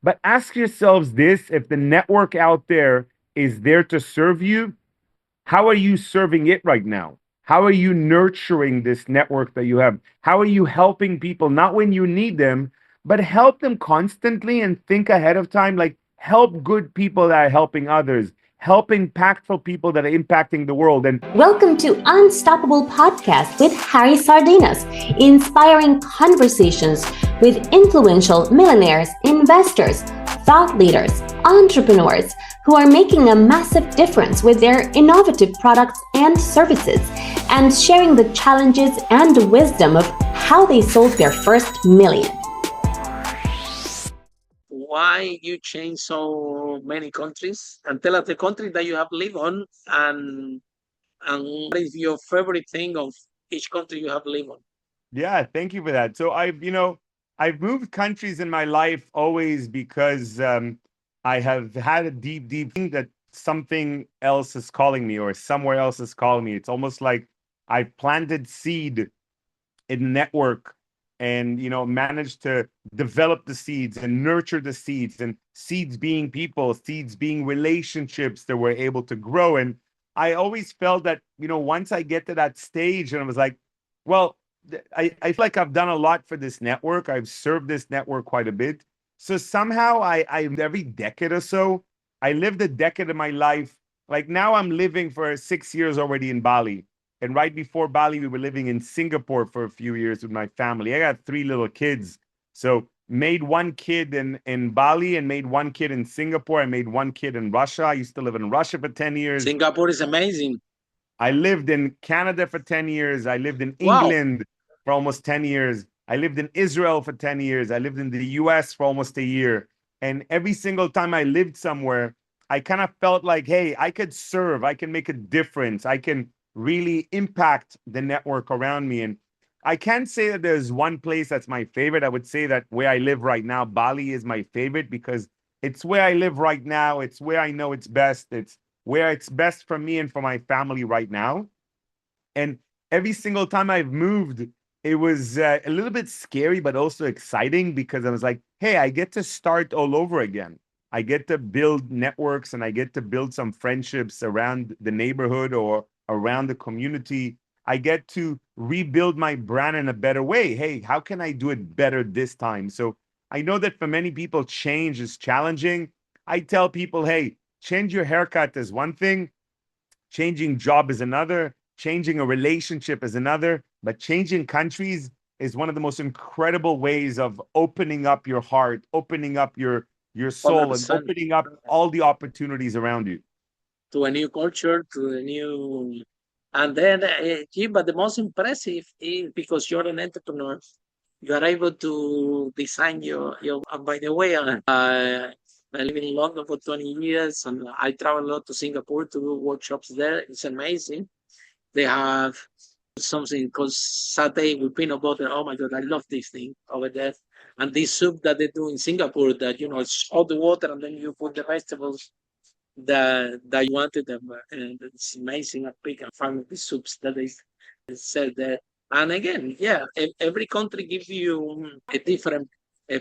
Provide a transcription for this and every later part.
But ask yourselves this: if the network out there is there to serve you, how are you serving it right now? How are you nurturing this network that you have? How are you helping people, not when you need them, but help them constantly and think ahead of time? Like, help good people that are helping others, help impactful people that are impacting the world. And Welcome to Unstoppable Podcast with Harry Sardinas, inspiring conversations with influential millionaires, investors, thought leaders, entrepreneurs who are making a massive difference with their innovative products and services, and sharing the challenges and wisdom of how they sold their first million. Why you change so many countries, and tell us the country that you have lived on, and what is your favorite thing of each country you have lived on. yeah, thank you for that. So I've moved countries in my life always because I have had a deep thing that something else is calling me or somewhere else is calling me. It's almost like I've planted seed in network and managed to develop the seeds and nurture the seeds, and seeds being people, seeds being relationships that were able to grow. And I always felt that once I get to that stage and I was like, well, I feel like I've done a lot for this network. I've served this network quite a bit. So somehow I every decade or so, I lived a decade of my life. Like now I'm living for 6 years already in Bali. And right before Bali, we were living in Singapore for a few years with my family. I got three little kids. So made one kid in Bali and made one kid in Singapore. I made one kid in Russia. I used to live in Russia for 10 years. Singapore is amazing. I lived in Canada for 10 years. I lived in Wow. England for almost 10 years. I lived in Israel for 10 years. I lived in the US for almost a year. And every single time I lived somewhere, I kind of felt like, hey, I could serve, I can make a difference, I can really impact the network around me. And I can't say that there's one place that's my favorite. I would say that where I live right now, Bali is my favorite because it's where I live right now. It's where I know it's best. It's where it's best for me and for my family right now. And every single time I've moved, it was a little bit scary, but also exciting because I was like, hey, I get to start all over again. I get to build networks and I get to build some friendships around the neighborhood or around the community. I get to rebuild my brand in a better way. Hey, how can I do it better this time? So I know that for many people, change is challenging. I tell people, hey, change your haircut is one thing, changing job is another, changing a relationship is another, but changing countries is one of the most incredible ways of opening up your heart, opening up your soul, and 100%. opening up all the opportunities around you. To a new culture, to a new, and then but the most impressive is because you're an entrepreneur, you are able to design your. And by the way, I live in London for 20 years, and I travel a lot to Singapore to do workshops there. It's amazing. They have something called satay with peanut butter. Oh my god, I love this thing over there. And this soup that they do in Singapore, that it's all the water and then you put the vegetables that you wanted them, and it's amazing. I pick and find the soups that they sell there. And again, yeah, every country gives you a different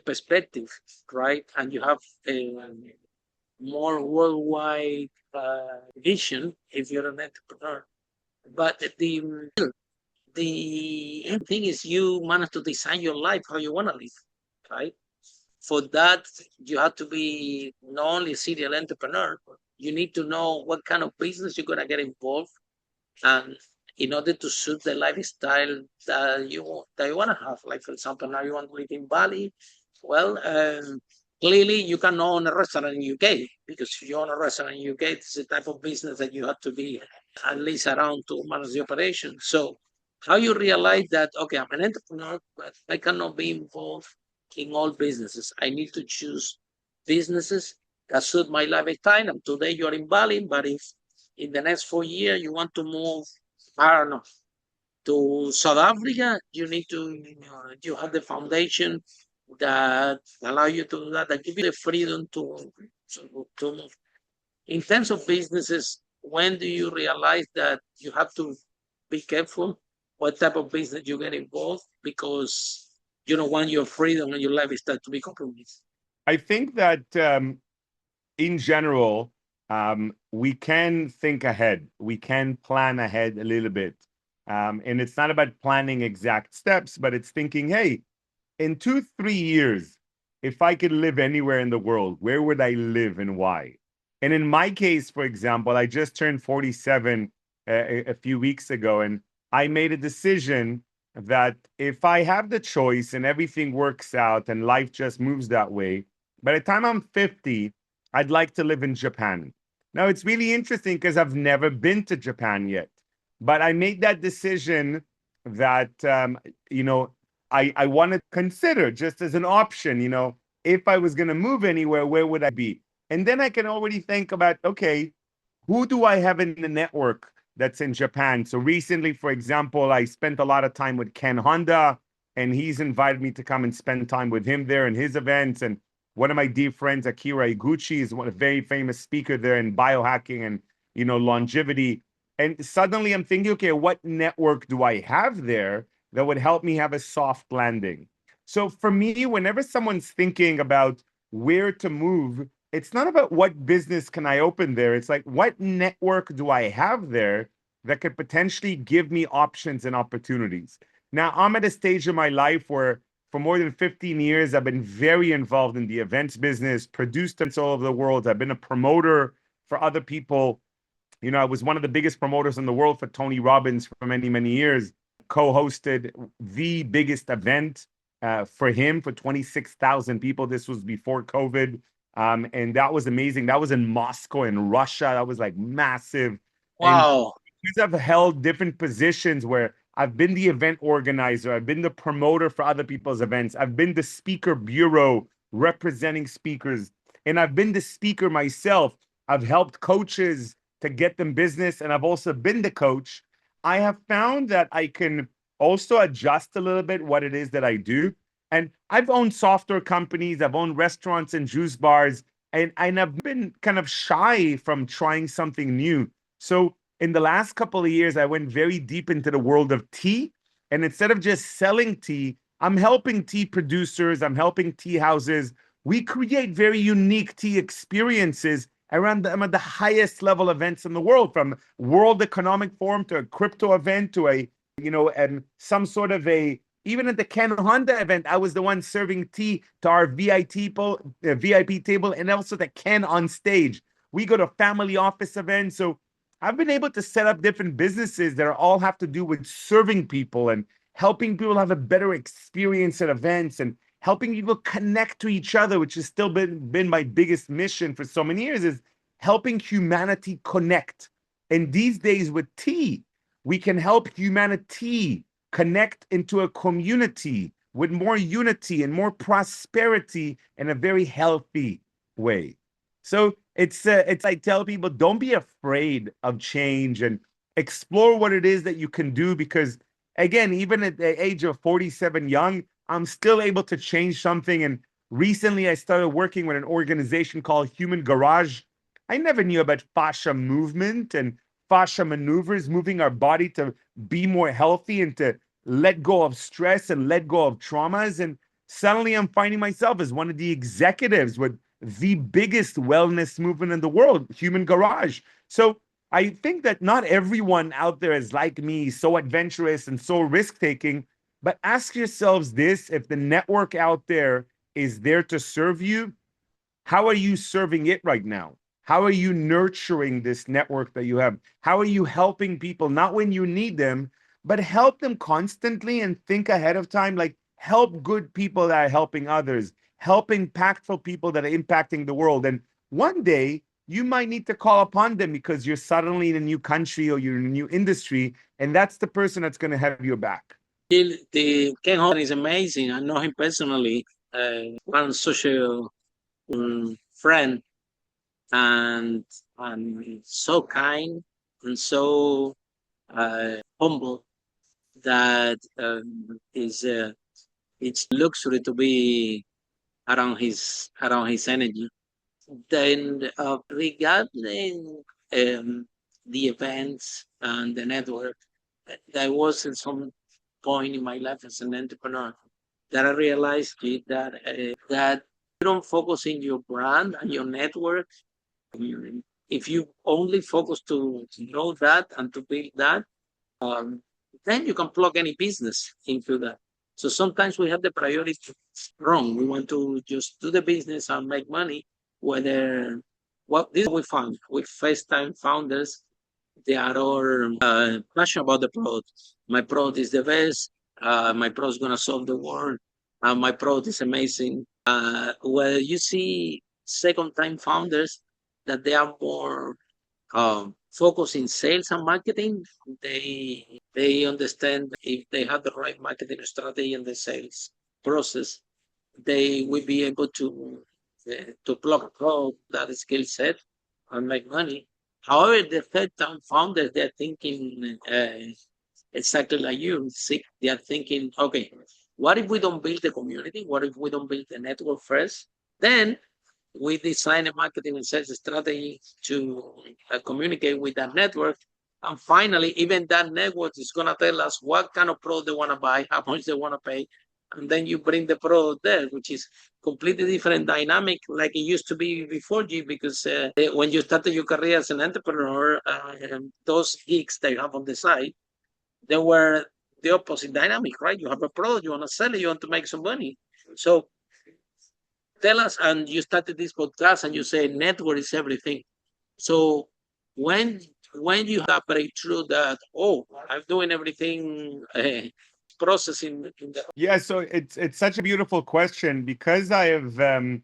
perspective, right? And you have a more worldwide vision if you're an entrepreneur. But the thing is, you manage to design your life how you want to live, right? For that, you have to be not only a serial entrepreneur, you need to know what kind of business you're going to get involved, and in order to suit the lifestyle that you want to have. Like, for example, now you want to live in Bali. Well, clearly you can own a restaurant in UK, because if you own a restaurant in UK, it's the type of business that you have to be at least around to manage the operation. So how you realize that, okay, I'm an entrepreneur, but I cannot be involved in all businesses. I need to choose businesses that suit my lifestyle. And today you're in Bali, but if in the next 4 years you want to move, I don't know, to South Africa, you need to, you have the foundation that allow you to do that, that give you the freedom to move. In terms of businesses, when do you realize that you have to be careful what type of business you get involved, because you don't want your freedom and your lifestyle to be compromised? I think that in general, we can think ahead. We can plan ahead a little bit. And it's not about planning exact steps, but it's thinking, hey, in 2, 3 years, if I could live anywhere in the world, where would I live and why? And in my case, for example, I just turned 47 a few weeks ago, and I made a decision that if I have the choice and everything works out and life just moves that way, by the time I'm 50, I'd like to live in Japan. Now, it's really interesting because I've never been to Japan yet, but I made that decision that, you know, I want to consider just as an option, if I was going to move anywhere, where would I be? And then I can already think about, okay, who do I have in the network that's in Japan? So recently, for example, I spent a lot of time with Ken Honda, and he's invited me to come and spend time with him there in his events. And one of my dear friends, Akira Iguchi, is a very famous speaker there in biohacking and longevity. And suddenly I'm thinking, okay, what network do I have there that would help me have a soft landing? So for me, whenever someone's thinking about where to move, it's not about what business can I open there. It's like, what network do I have there that could potentially give me options and opportunities? Now, I'm at a stage in my life where for more than 15 years, I've been very involved in the events business, produced events all over the world. I've been a promoter for other people. I was one of the biggest promoters in the world for Tony Robbins for many, many years, co-hosted the biggest event for him for 26,000 people. This was before COVID. And that was amazing. That was in Moscow in Russia. That was like massive. And Wow. because I've held different positions where I've been the event organizer, I've been the promoter for other people's events, I've been the speaker bureau representing speakers, and I've been the speaker myself. I've helped coaches to get them business, and I've also been the coach. I have found that I can also adjust a little bit what it is that I do. And I've owned software companies, I've owned restaurants and juice bars, and I've been kind of shy from trying something new. So in the last couple of years, I went very deep into the world of tea. And instead of just selling tea, I'm helping tea producers, I'm helping tea houses. We create very unique tea experiences around the highest level events in the world, from World Economic Forum to a crypto event to some sort of even at the Ken Honda event, I was the one serving tea to our VIP table, and also the Ken on stage. We go to family office events. So I've been able to set up different businesses that all have to do with serving people and helping people have a better experience at events and helping people connect to each other, which has still been my biggest mission for so many years, is helping humanity connect. And these days with tea, we can help humanity connect into a community with more unity and more prosperity in a very healthy way. So it's I tell people, don't be afraid of change and explore what it is that you can do, because again, even at the age of 47 young, I'm still able to change something. And recently I started working with an organization called Human Garage. I never knew about fascia movement and fascia maneuvers, moving our body to be more healthy and to let go of stress and let go of traumas. And suddenly I'm finding myself as one of the executives with the biggest wellness movement in the world, Human Garage. So I think that not everyone out there is like me, so adventurous and so risk-taking. But ask yourselves this: if the network out there is there to serve you, how are you serving it right now? How are you nurturing this network that you have? How are you helping people, not when you need them, but help them constantly and think ahead of time? Like, help good people that are helping others, help impactful people that are impacting the world. And one day you might need to call upon them because you're suddenly in a new country or you're in a new industry, and that's the person that's going to have your back. The Ken Holland is amazing. I know him personally. One social friend, and so kind and so humble that is it's luxury to be around his energy. Then regarding the events and the network, there was at some point in my life as an entrepreneur that I realized that You don't focus in your brand and your network. If you only focus to know that and to build that, then you can plug any business into that. So sometimes we have the priority wrong. We want to just do the business and make money. Whether what this we found with first time founders, they are all passionate about the product. My product is the best. My product is gonna solve the world. My product is amazing. Where you see second time founders that they are more focus in sales and marketing, they understand if they have the right marketing strategy and the sales process, they will be able to plug a product that skill set and make money. However, the third time founders, they're thinking exactly like you. See, they are thinking, okay, what if we don't build the community? What if we don't build the network first? Then we design a marketing and sales strategy to communicate with that network. And finally, even that network is going to tell us what kind of product they want to buy, how much they want to pay. And then you bring the product there, which is completely different dynamic like it used to be before you, because when you started your career as an entrepreneur, those gigs that you have on the side, they were the opposite dynamic, right? You have a product, you want to sell it, you want to make some money. So tell us, and you started this podcast and you say network is everything. So when you have that breakthrough that, oh, I'm doing everything, processing in the Yeah, so it's such a beautiful question because I've been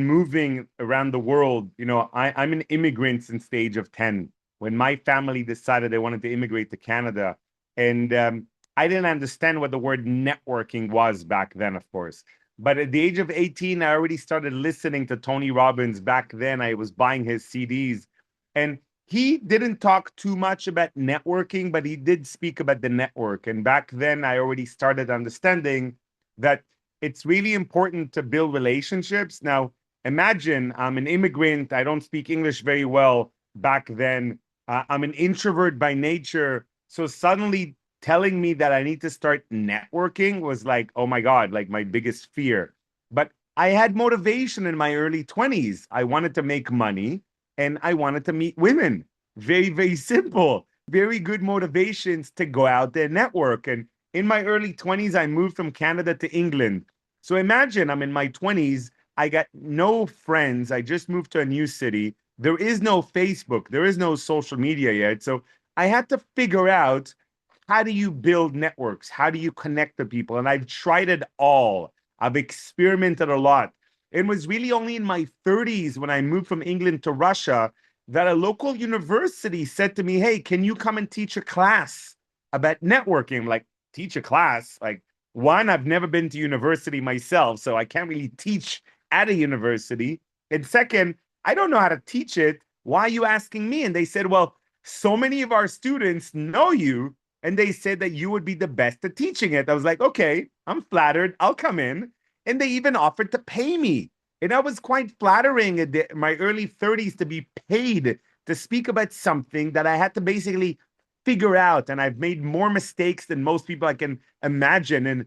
moving around the world. You know, I'm an immigrant since the age of 10 when my family decided they wanted to immigrate to Canada, and I didn't understand what the word networking was back then, of course. But at the age of 18, I already started listening to Tony Robbins. Back then, I was buying his CDs, and he didn't talk too much about networking, but he did speak about the network. And back then, I already started understanding that it's really important to build relationships. Now, imagine I'm an immigrant. I don't speak English very well back then. I'm an introvert by nature. So suddenly telling me that I need to start networking was like, oh my God, like my biggest fear. But I had motivation in my early 20s. I wanted to make money and I wanted to meet women. Very, very simple. Very good motivations to go out there and network. And in my early 20s, I moved from Canada to England. So imagine I'm in my 20s. I got no friends. I just moved to a new city. There is no Facebook. There is no social media yet. So I had to figure out, how do you build networks? How do you connect to people? And I've tried it all. I've experimented a lot. It was really only in my 30s when I moved from England to Russia that a local university said to me, hey, can you come and teach a class about networking? I'm like, teach a class? Like, one, I've never been to university myself, so I can't really teach at a university. And second, I don't know how to teach it. Why are you asking me? And they said, well, so many of our students know you, and they said that you would be the best at teaching it. I was like, okay, I'm flattered. I'll come in. And they even offered to pay me. And that was quite flattering in my early 30s to be paid to speak about something that I had to basically figure out. And I've made more mistakes than most people I can imagine. And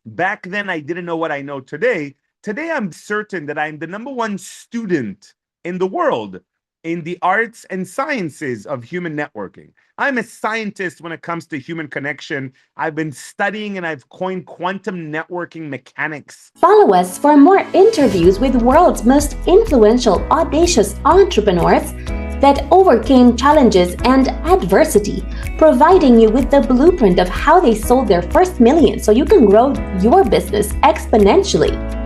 back then, I didn't know what I know today. Today, I'm certain that I'm the #1 student in the world in the arts and sciences of human networking. I'm a scientist when it comes to human connection. I've been studying and I've coined quantum networking mechanics. Follow us for more interviews with world's most influential, audacious entrepreneurs that overcame challenges and adversity, providing you with the blueprint of how they sold their first million so you can grow your business exponentially.